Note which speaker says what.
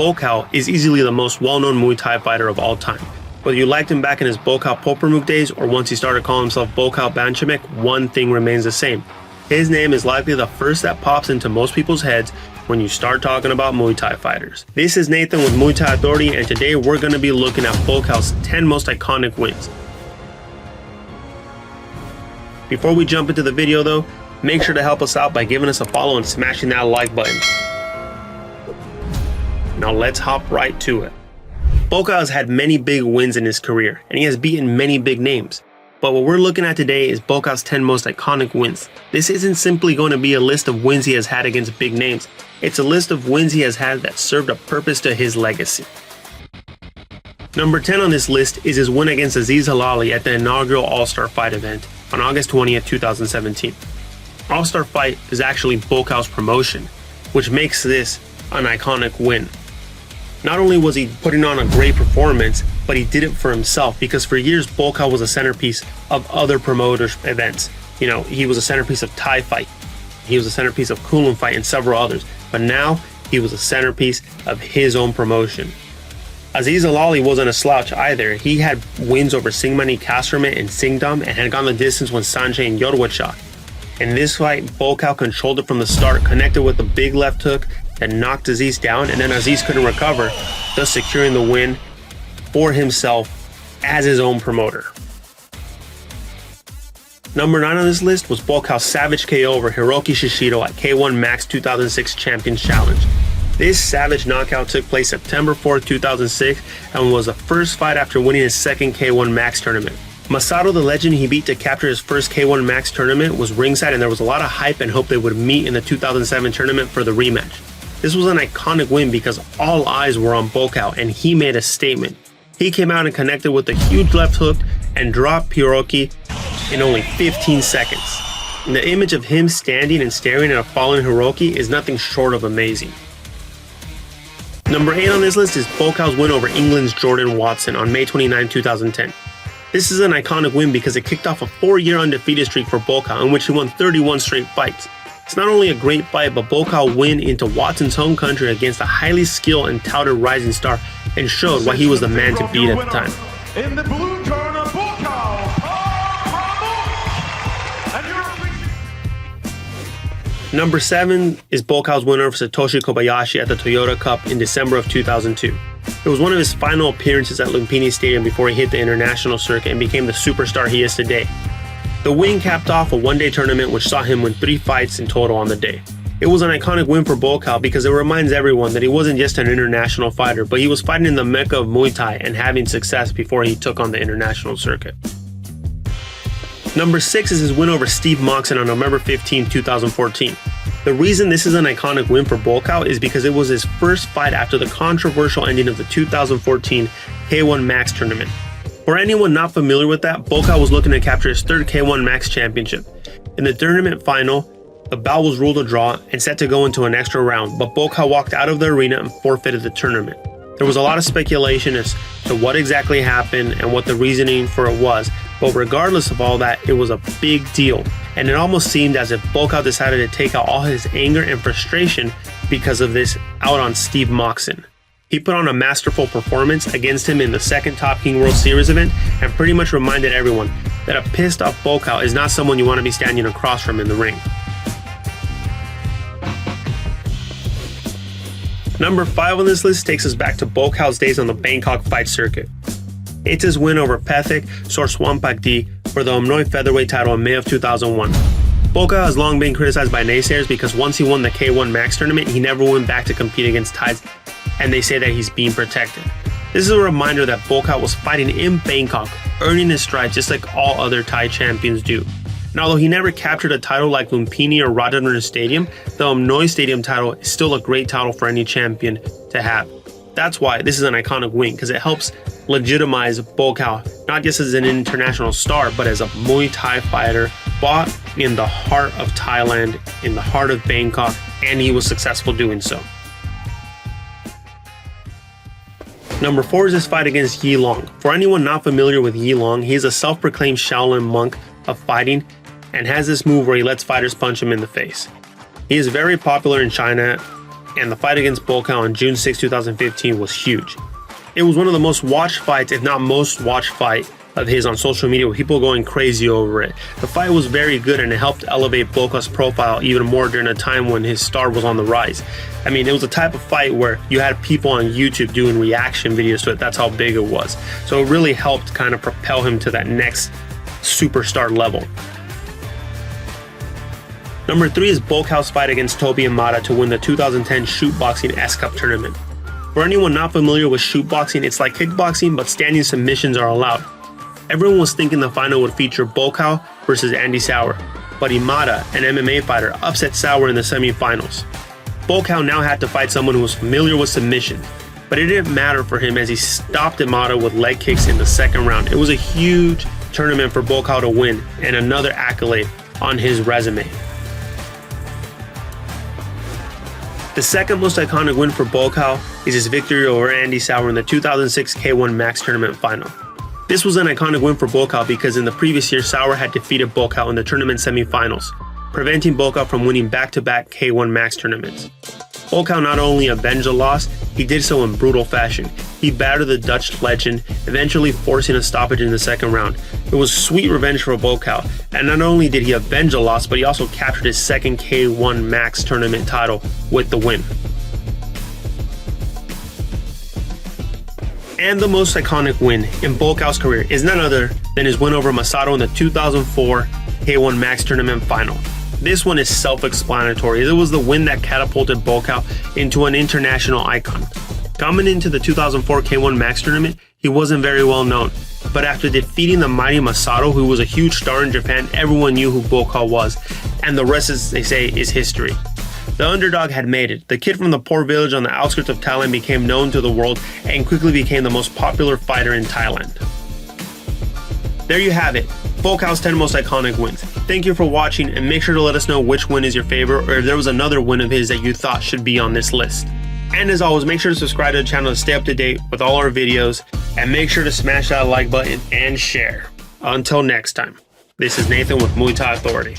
Speaker 1: Buakaw is easily the most well-known Muay Thai fighter of all time. Whether you liked him back in his Buakaw Poppermuk days or once he started calling himself Buakaw Banchamek, one thing remains the same. His name is likely the first that pops into most people's heads when you start talking about Muay Thai fighters. This is Nathan with Muay Thai Authority, and today we're going to be looking at Buakaw's 10 most iconic wins. Before we jump into the video though, make sure to help us out by giving us a follow and smashing that like button. Now let's hop right to it. Buakaw has had many big wins in his career, and he has beaten many big names. But what we're looking at today is Buakaw's 10 most iconic wins. This isn't simply going to be a list of wins he has had against big names. It's a list of wins he has had that served a purpose to his legacy. Number 10 on this list is his win against Aziz Halali at the inaugural All-Star Fight event on August 20th, 2017. All-Star Fight is actually Buakaw's promotion, which makes this an iconic win. Not only was he putting on a great performance, but he did it for himself, because for years Buakaw was a centerpiece of other promoters' events. You know, he was a centerpiece of Thai Fight, he was a centerpiece of Kulin Fight and several others, but now he was a centerpiece of his own promotion. Aziz Halali wasn't a slouch either. He had wins over Singmani Kasramet and Singdam and had gone the distance with Sanjay and Yorwacha. In this fight, Buakaw controlled it from the start, connected with a big left hook that knocked Aziz down, and then Aziz couldn't recover, thus securing the win for himself as his own promoter. Number 9 on this list was Buakaw's savage KO over Hiroki Shishito at K1 Max 2006 Champions Challenge. This savage knockout took place September 4th, 2006 and was the first fight after winning his second K1 Max tournament. Masato, the legend he beat to capture his first K1 Max tournament, was ringside, and there was a lot of hype and hope they would meet in the 2007 tournament for the rematch. This was an iconic win because all eyes were on Buakaw, and he made a statement. He came out and connected with a huge left hook and dropped Hiroki in only 15 seconds. And the image of him standing and staring at a fallen Hiroki is nothing short of amazing. Number 8 on this list is Buakaw's win over England's Jordan Watson on May 29, 2010. This is an iconic win because it kicked off a 4-year undefeated streak for Buakaw, in which he won 31 straight fights. It's not only a great fight, but Buakaw went into Watson's home country against a highly skilled and touted rising star and showed why he was the man to beat at the time.
Speaker 2: In the blue corner, Buakaw.
Speaker 1: Number 7 is Buakaw's win over Satoshi Kobayashi at the Toyota Cup in December of 2002. It was one of his final appearances at Lumpini Stadium before he hit the international circuit and became the superstar he is today. The win capped off a one-day tournament which saw him win 3 fights in total on the day. It was an iconic win for Buakaw because it reminds everyone that he wasn't just an international fighter, but he was fighting in the mecca of Muay Thai and having success before he took on the international circuit. Number 6 is his win over Steve Moxon on November 15, 2014. The reason this is an iconic win for Buakaw is because it was his first fight after the controversial ending of the 2014 K1 Max tournament. For anyone not familiar with that, Buakaw was looking to capture his third K1 Max championship. In the tournament final, the bout was ruled a draw and set to go into an extra round, but Buakaw walked out of the arena and forfeited the tournament. There was a lot of speculation as to what exactly happened and what the reasoning for it was, but regardless of all that, it was a big deal, and it almost seemed as if Buakaw decided to take out all his anger and frustration because of this out on Steve Moxon. He put on a masterful performance against him in the second Top King World Series event and pretty much reminded everyone that a pissed off Buakaw is not someone you want to be standing across from in the ring. Number 5 on this list takes us back to Buakaw's days on the Bangkok fight circuit. It's his win over Pethek Sorswampakdi for the Omnoi featherweight title in May of 2001. Buakaw has long been criticized by naysayers because once he won the K1 Max tournament, he never went back to compete against Thais, and they say that he's being protected. This is a reminder that Buakaw was fighting in Bangkok, earning his stripes just like all other Thai champions do. And although he never captured a title like Lumpini or Radhanuddin Stadium, the Omnoi Stadium title is still a great title for any champion to have. That's why this is an iconic win, because it helps legitimize Buakaw, not just as an international star, but as a Muay Thai fighter, fought in the heart of Thailand, in the heart of Bangkok, and he was successful doing so. Number 4 is his fight against Yi Long. For anyone not familiar with Yi Long, he is a self-proclaimed Shaolin monk of fighting and has this move where he lets fighters punch him in the face. He is very popular in China and the fight against Buakaw on June 6, 2015 was huge. It was one of the most watched fights, if not most watched fight of his on social media, with people going crazy over it. The fight was very good and it helped elevate Buakaw's profile even more during a time when his star was on the rise. I mean, it was a type of fight where you had people on YouTube doing reaction videos to it. That's how big it was. So it really helped kind of propel him to that next superstar level. Number 3 is Buakaw's fight against Toby Imada to win the 2010 Shootboxing S-Cup tournament. For anyone not familiar with shootboxing, it's like kickboxing, but standing submissions are allowed. Everyone was thinking the final would feature Buakaw versus Andy Sauer, but Imada, an MMA fighter, upset Sauer in the semifinals. Buakaw now had to fight someone who was familiar with submission, but it didn't matter for him as he stopped Imada with leg kicks in the second round. It was a huge tournament for Buakaw to win and another accolade on his resume. The second most iconic win for Buakaw is his victory over Andy Sauer in the 2006 K1 Max Tournament final. This was an iconic win for Buakaw because in the previous year, Sauer had defeated Buakaw in the tournament semifinals, preventing Buakaw from winning back-to-back K1 Max tournaments. Buakaw not only avenged the loss, he did so in brutal fashion. He battered the Dutch legend, eventually forcing a stoppage in the second round. It was sweet revenge for Buakaw, and not only did he avenge the loss, but he also captured his second K1 Max tournament title with the win. And the most iconic win in Buakaw's career is none other than his win over Masato in the 2004 K1 Max tournament final. This one is self-explanatory. It was the win that catapulted Buakaw into an international icon. Coming into the 2004 K1 Max tournament, he wasn't very well known, but after defeating the mighty Masato, who was a huge star in Japan, everyone knew who Buakaw was, and the rest, as they say, is history. The underdog had made it. The kid from the poor village on the outskirts of Thailand became known to the world and quickly became the most popular fighter in Thailand. There you have it, Buakaw's 10 most iconic wins. Thank you for watching, and make sure to let us know which win is your favorite or if there was another win of his that you thought should be on this list. And as always, make sure to subscribe to the channel to stay up to date with all our videos, and make sure to smash that like button and share. Until next time, this is Nathan with Muay Thai Authority.